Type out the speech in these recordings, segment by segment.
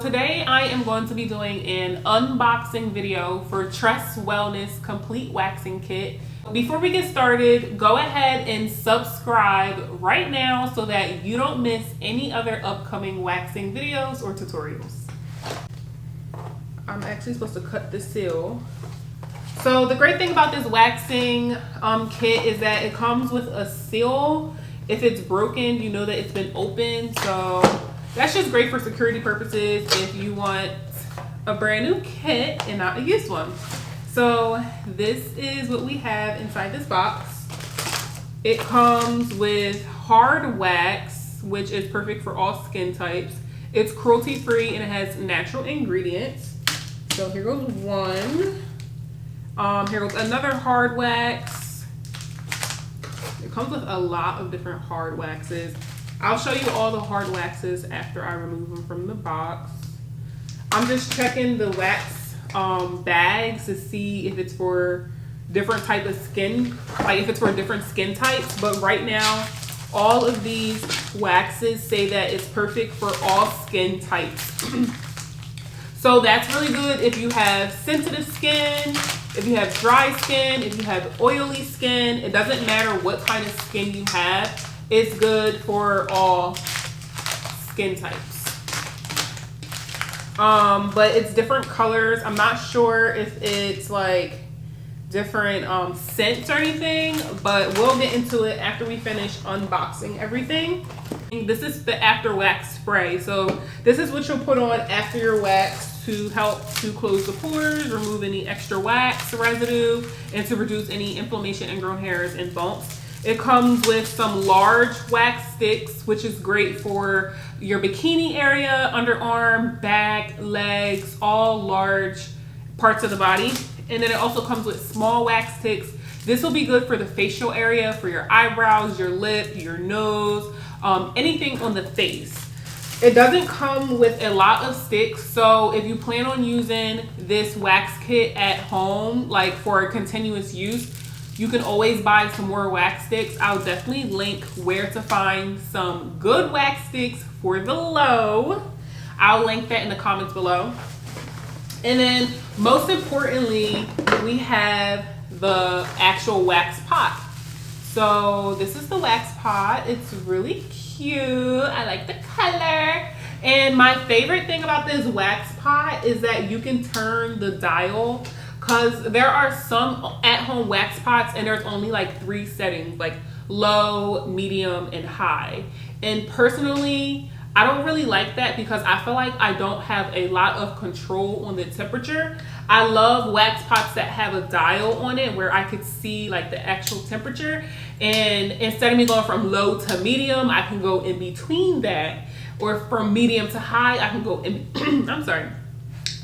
Today I am going to be doing an unboxing video for Tress Wellness Complete Waxing Kit. Before we get started, go ahead and subscribe right now so that you don't miss any other upcoming waxing videos or tutorials. I'm actually supposed to cut the seal. So the great thing about this waxing kit is that it comes with a seal. If it's broken, you know that it's been opened. So that's just great for security purposes if you want a brand new kit and not a used one. So this is what we have inside this box. It comes with hard wax, which is perfect for all skin types. It's cruelty free and it has natural ingredients. So here goes one. Here goes another hard wax. It comes with a lot of different hard waxes. I'll show you all the hard waxes after I remove them from the box. I'm just checking the wax bags to see if it's for different type of skin, like if it's for different skin types. But right now, all of these waxes say that it's perfect for all skin types. So that's really good if you have sensitive skin, if you have dry skin, if you have oily skin. It doesn't matter what kind of skin you have. It's good for all skin types. But it's different colors. I'm not sure if it's like different scents or anything, but we'll get into it after we finish unboxing everything. This is the after wax spray. So this is what you'll put on after your wax to help to close the pores, remove any extra wax residue, and to reduce any inflammation, ingrown hairs, and bumps. It comes with some large wax sticks, which is great for your bikini area, underarm, back, legs, all large parts of the body. And then it also comes with small wax sticks. This will be good for the facial area, for your eyebrows, your lip, your nose, anything on the face. It doesn't come with a lot of sticks, so if you plan on using this wax kit at home, like for continuous use, you can always buy some more wax sticks. I'll definitely link where to find some good wax sticks for the low. I'll link that in the comments below. And then most importantly, we have the actual wax pot. So this is the wax pot. It's really cute. I like the color. And my favorite thing about this wax pot is that you can turn the dial, because there are some at-home wax pots and there's only like 3 settings, like low, medium, and high. And personally, I don't really like that because I feel like I don't have a lot of control on the temperature. I love wax pots that have a dial on it where I could see like the actual temperature. And instead of me going from low to medium, I can go in between that. Or from medium to high, I can go in,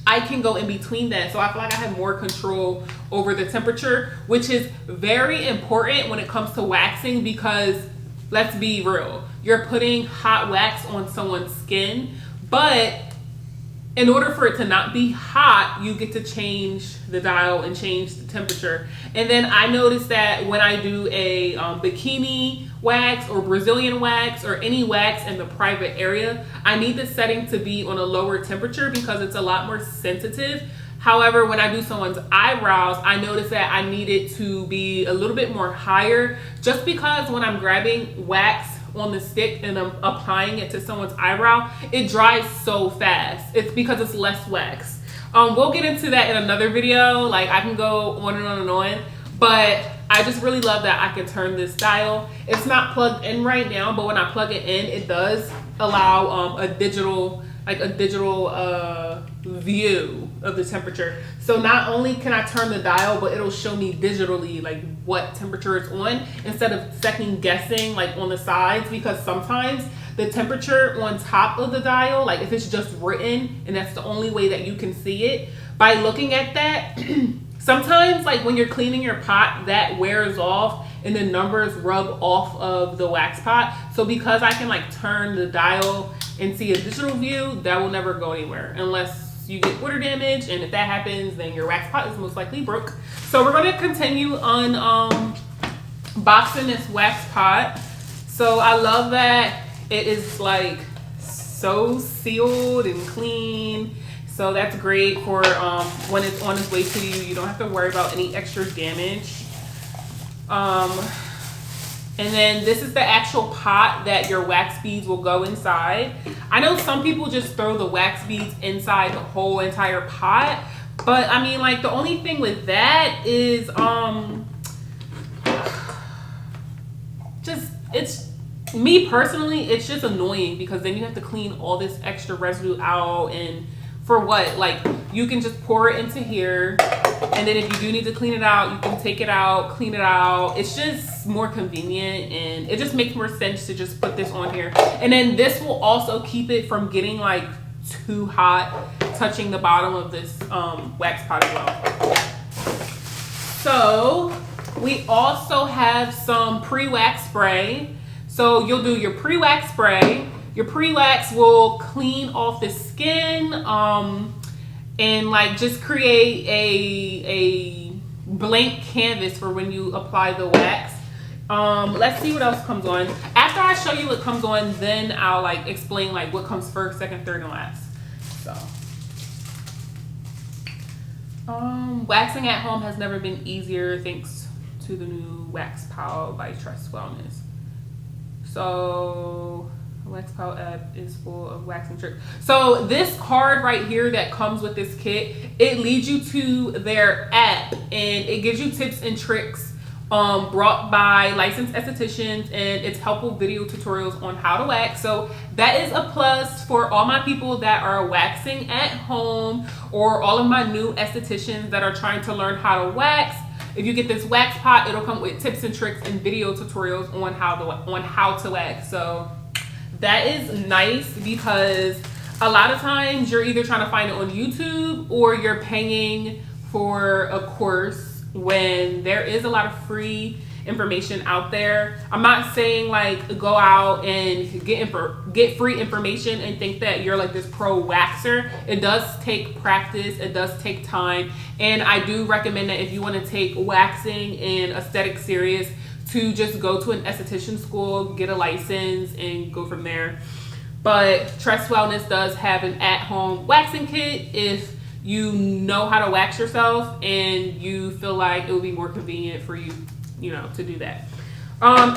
I can go in between that. So I feel like I have more control over the temperature, which is very important when it comes to waxing because let's be real, you're putting hot wax on someone's skin, but in order for it to not be hot, you get to change the dial and change the temperature. And then I noticed that when I do a bikini wax or Brazilian wax or any wax in the private area, I need the setting to be on a lower temperature because it's a lot more sensitive. However, when I do someone's eyebrows, I notice that I need it to be a little bit more higher just because when I'm grabbing wax on the stick and I'm applying it to someone's eyebrow, it dries so fast. It's because it's less wax. We'll get into that in another video. Like I can go on and on and on, but I just really love that I can turn this dial. It's not plugged in right now, but when I plug it in, it does allow a digital view of the temperature. So not only can I turn the dial, but it'll show me digitally like what temperature it's on instead of second guessing like on the sides, because sometimes the temperature on top of the dial, like if it's just written and that's the only way that you can see it, by looking at that, sometimes like when you're cleaning your pot, that wears off and the numbers rub off of the wax pot. So because I can like turn the dial and see a digital view, that will never go anywhere unless you get water damage, and if that happens, then your wax pot is most likely broke. So we're going to continue on boxing this wax pot. So I love that it is like so sealed and clean. So that's great for when it's on its way to you. You don't have to worry about any extra damage. And then this is the actual pot that your wax beads will go inside. I know some people just throw the wax beads inside the whole entire pot, but I mean, like, the only thing with that is it's me personally, it's just annoying because then you have to clean all this extra residue out, and for what? Like, you can just pour it into here, and then if you do need to clean it out, you can take it out, clean it out. It's just more convenient, and it just makes more sense to just put this on here. And then this will also keep it from getting like too hot, touching the bottom of this wax pot as well. So we also have some pre-wax spray. So you'll do your pre-wax spray. Your pre-wax will clean off the skin and like just create a blank canvas for when you apply the wax. Let's see what else comes on. After I show you what comes on, then I'll like explain like what comes first, second, third, and last. So waxing at home has never been easier thanks to the new Wax Pal by Tress Wellness. So Wax Pal app is full of waxing tricks. So this card right here that comes with this kit, it leads you to their app, and it gives you tips and tricks brought by licensed estheticians, and it's helpful video tutorials on how to wax. So that is a plus for all my people that are waxing at home, or all of my new estheticians that are trying to learn how to wax. If you get this wax pot, it'll come with tips and tricks and video tutorials on how to wax. So that is nice, because a lot of times you're either trying to find it on YouTube or you're paying for a course when there is a lot of free information out there. I'm not saying like go out and get free information and think that you're like this pro waxer. It does take practice, it does take time, and I do recommend that if you want to take waxing and aesthetics serious, to just go to an esthetician school, get a license, and go from there. But Tress Wellness does have an at-home waxing kit if you know how to wax yourself and you feel like it would be more convenient for you, to do that.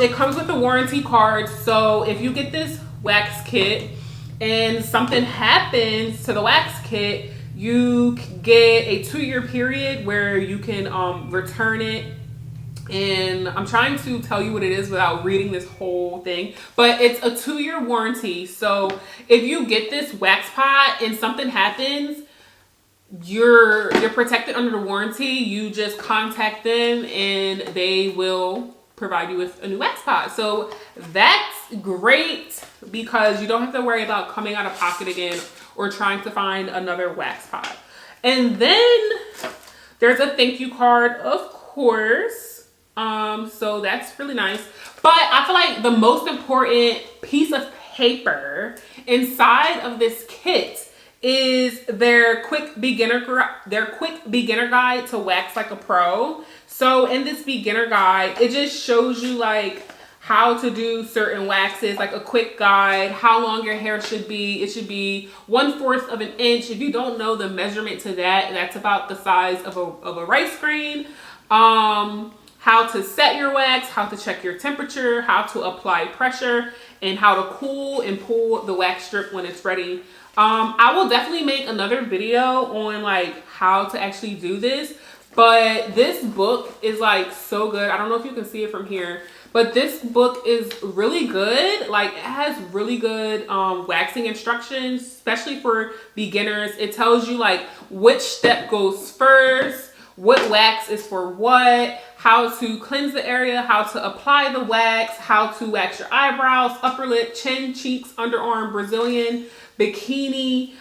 It comes with a warranty card. So if you get this wax kit and something happens to the wax kit, you get a 2-year period where you can return it. And I'm trying to tell you what it is without reading this whole thing, but it's a 2-year warranty. So if you get this wax pot and something happens, you're protected under the warranty. You just contact them and they will provide you with a new wax pot. So that's great, because you don't have to worry about coming out of pocket again or trying to find another wax pot. And then there's a thank you card, of course. So that's really nice. But I feel like the most important piece of paper inside of this kit is their quick beginner guide to wax like a pro. So in this beginner guide, it just shows you like how to do certain waxes, like a quick guide, how long your hair should be. It should be 1/4 of an inch. If you don't know the measurement to that, that's about the size of a rice grain. How to set your wax, how to check your temperature, how to apply pressure, and how to cool and pull the wax strip when it's ready. I will definitely make another video on like how to actually do this, but this book is like so good. I don't know if you can see it from here, but this book is really good. Like, it has really good waxing instructions, especially for beginners. It tells you like which step goes first, what wax is for what, how to cleanse the area, how to apply the wax, how to wax your eyebrows, upper lip, chin, cheeks, underarm, Brazilian, bikini.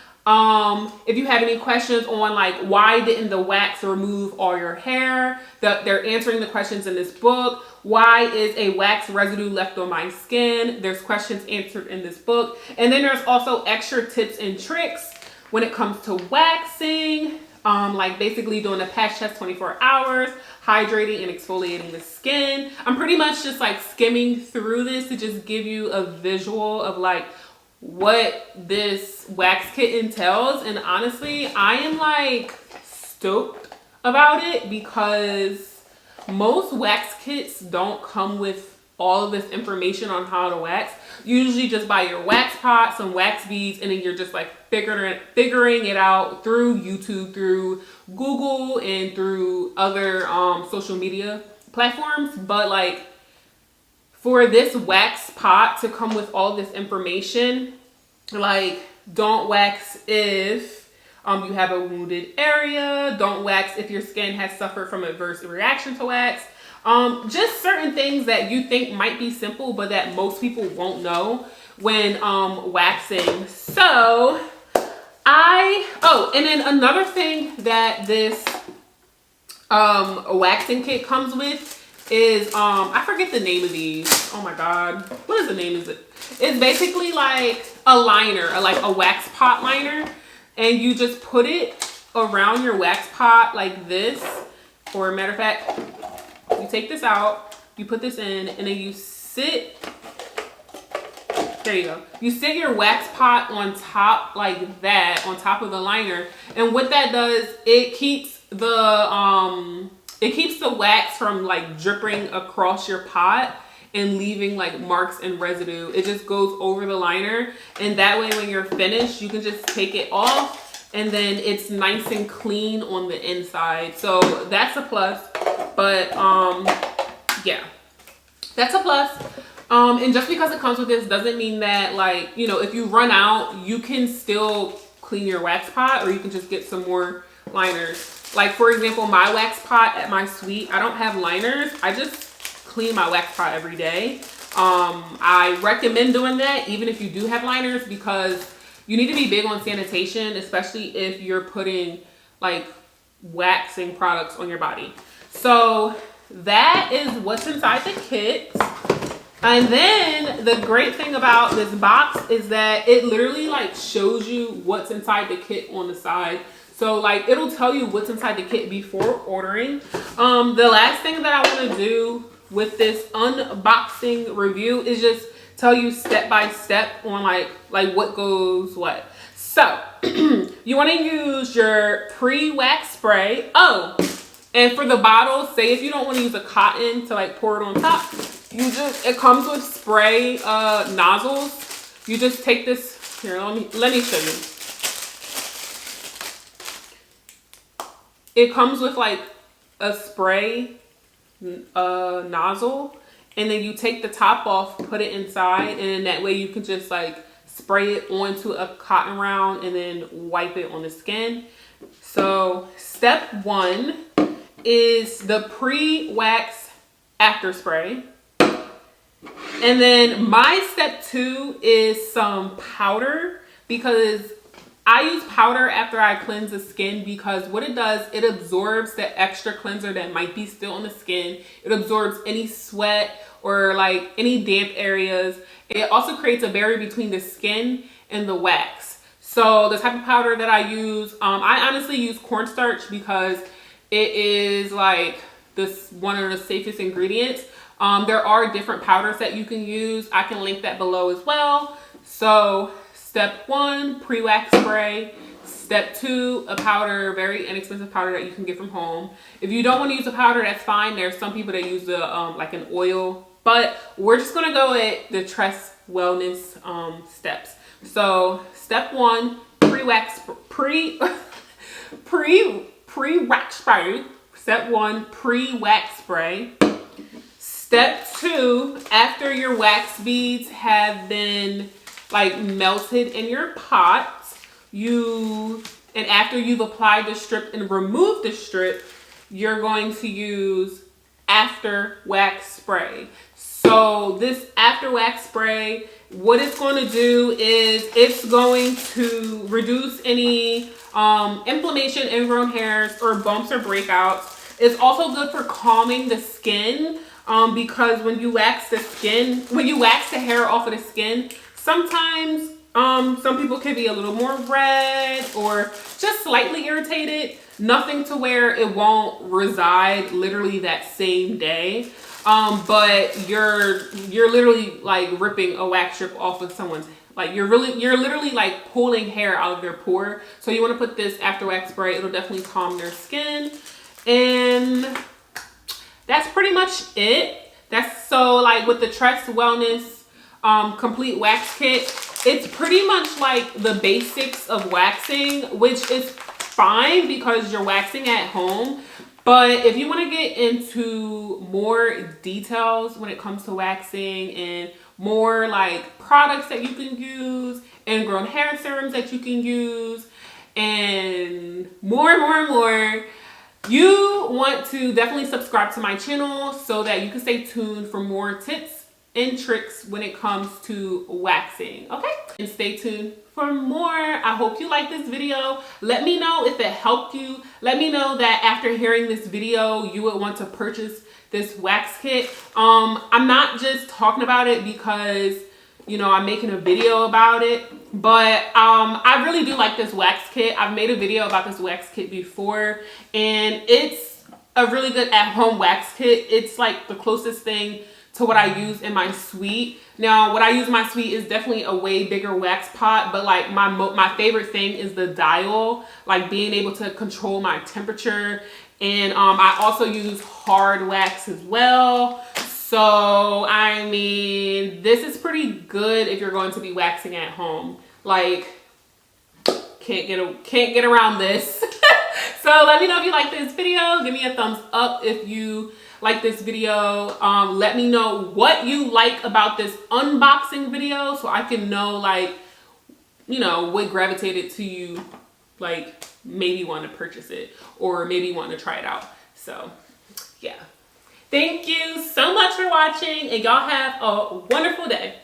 If you have any questions on like why didn't the wax remove all your hair, they're answering the questions in this book. Why is a wax residue left on my skin? There's questions answered in this book. And then there's also extra tips and tricks when it comes to waxing, like basically doing a patch test 24 hours, hydrating and exfoliating the skin. I'm pretty much just like skimming through this to just give you a visual of like what this wax kit entails, and honestly, I am like stoked about it because most wax kits don't come with all of this information on how to wax. You usually just buy your wax pot, some wax beads, and then you're just like figuring it out through YouTube, through Google, and through other social media platforms. But like for this wax pot to come with all this information, like don't wax if you have a wounded area, don't wax if your skin has suffered from adverse reaction to wax. Just certain things that you think might be simple, but that most people won't know when waxing. So and then another thing that this waxing kit comes with is I forget the name of these. Oh my god, what is the name of it? It's basically like a liner, like a wax pot liner, and you just put it around your wax pot like this. Or matter of fact, you take this out, you put this in, and then you sit, there you go. You sit your wax pot on top like that, on top of the liner. And what that does, it keeps the wax from like dripping across your pot and leaving like marks and residue. It just goes over the liner. And that way when you're finished, you can just take it off and then it's nice and clean on the inside. So that's a plus. But yeah, that's a plus. And just because it comes with this doesn't mean that, like, you know, if you run out, you can still clean your wax pot, or you can just get some more liners. Like for example, my wax pot at my suite, I don't have liners. I just clean my wax pot every day. I recommend doing that even if you do have liners, because you need to be big on sanitation, especially if you're putting like waxing products on your body. So that is what's inside the kit. And then the great thing about this box is that it literally like shows you what's inside the kit on the side. So like it'll tell you what's inside the kit before ordering. The last thing that I want to do with this unboxing review is just tell you step by step on like what goes what. So you want to use your pre-wax spray. Oh, and for the bottle, say if you don't want to use a cotton to like pour it on top, it comes with spray nozzles. You just take this here. Let me show you. It comes with like a spray nozzle, and then you take the top off, put it inside, and that way you can just like spray it onto a cotton round and then wipe it on the skin. So step 1 is the pre-wax after spray. And then my step 2 is some powder, because I use powder after I cleanse the skin, because what it does, it absorbs the extra cleanser that might be still on the skin. It absorbs any sweat or like any damp areas. It also creates a barrier between the skin and the wax. So the type of powder that I use, I honestly use cornstarch because it is like one of the safest ingredients. There are different powders that you can use. I can link that below as well. So step 1, pre-wax spray. Step 2, a powder, very inexpensive powder that you can get from home. If you don't want to use a powder, that's fine. There's some people that use the like an oil, but we're just gonna go at the Tress wellness steps. So step 1, pre-wax spray. Step 1, pre-wax spray. Step 2, after your wax beads have been like melted in your pot, and after you've applied the strip and removed the strip, you're going to use after wax spray. So this after wax spray, what it's going to do is it's going to reduce any inflammation, ingrown hairs, or bumps or breakouts. It's also good for calming the skin, because when you wax the hair off of the skin, sometimes some people can be a little more red or just slightly irritated. Nothing to where it won't reside literally that same day. But you're literally like ripping a wax strip off of someone's Like you're literally like pulling hair out of their pore. So you want to put this after wax spray. It'll definitely calm their skin. And that's pretty much it. That's so like with the Tress Wellness complete wax kit, it's pretty much like the basics of waxing, which is fine because you're waxing at home. But if you want to get into more details when it comes to waxing and more like products that you can use, ingrown hair serums that you can use, and more, you want to definitely subscribe to my channel so that you can stay tuned for more tips and tricks when it comes to waxing, okay? And stay tuned for more. I hope you like this video. Let me know if it helped you. Let me know that after hearing this video, you would want to purchase this wax kit. I'm not just talking about it because, you know, I'm making a video about it, but I really do like this wax kit. I've made a video about this wax kit before, and it's a really good at-home wax kit. It's like the closest thing to what I use in my suite. Now, what I use in my suite is definitely a way bigger wax pot, but like my favorite thing is the dial, like being able to control my temperature. And I also use hard wax as well. So, I mean, this is pretty good if you're going to be waxing at home. Like, can't get around this. So let me know if you like this video. Give me a thumbs up if you like this video. Let me know what you like about this unboxing video so I can know, like, you know, what gravitated to you, like maybe want to purchase it or maybe want to try it out. So yeah, thank you so much for watching, and y'all have a wonderful day.